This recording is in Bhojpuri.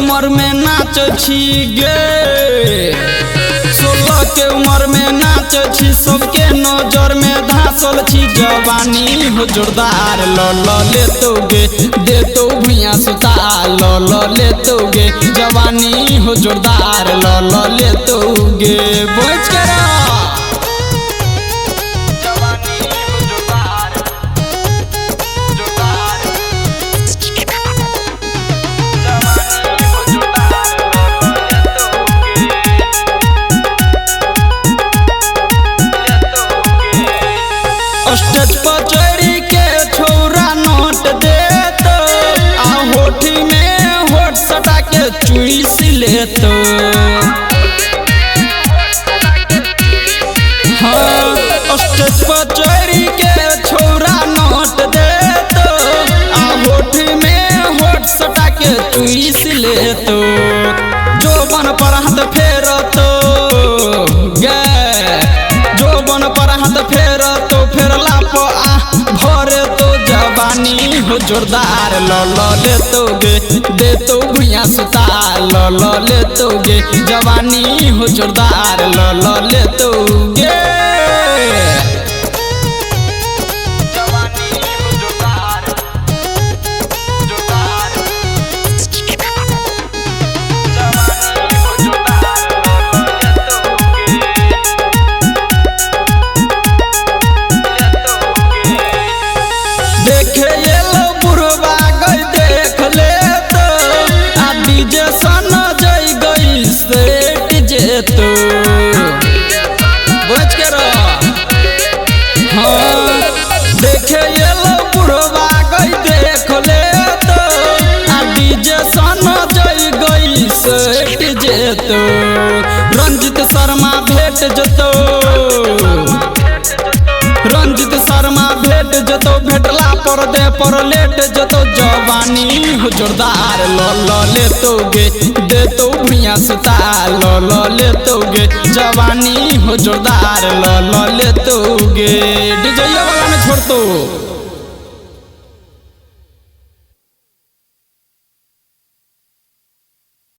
उम्र में नाच छी गे, 16 के उम्र में नाच छी, सबके नजर में धासल छी। जवानी हो जोरदार ल ले तो गे, दे तो भुइया सुता ल ले तो गे। जवानी हो जोरदार ल ले तो गे, बच के रह। स्टेज पर चढ़ी के छौरा नोट देत, आ होठी में होठ सटा के चूड़ी सी लेत। हाँ, स्टेज पर चढ़ी के छौरा नोट देत, आ होठी में होठ सटा के चूड़ी सी लेत। जोबन पर हाथ फेरत गे, जोबन पर हाथ फेरत, फेरला पर भरे तो। जवानी हो जोरदार ल ले तो गे, दे तो भुइया सुता ल ले तो गे। जवानी हो जोरदार ल ले तो गे। देखे ये लो बुढ़वा गई देख ले तो, आ डीजे सन जई गई सेट जेतो, बच के रह। हाँ, देखे ये लो बुढ़वा गई देख ले तो, आ डीजे सन जई गई सेट जेतो। रंजित शर्मा भेट जतो, रंजित शर्मा भेट जतो, भेटला पर दे पर लेट जतो। जवानी हो जोरदार ल ले तो गे, दे तो भुइया सुता ल ले तो गे। जवानी हो जोरदार ल ले तो गे। डीजे वाला में छोड़ तो।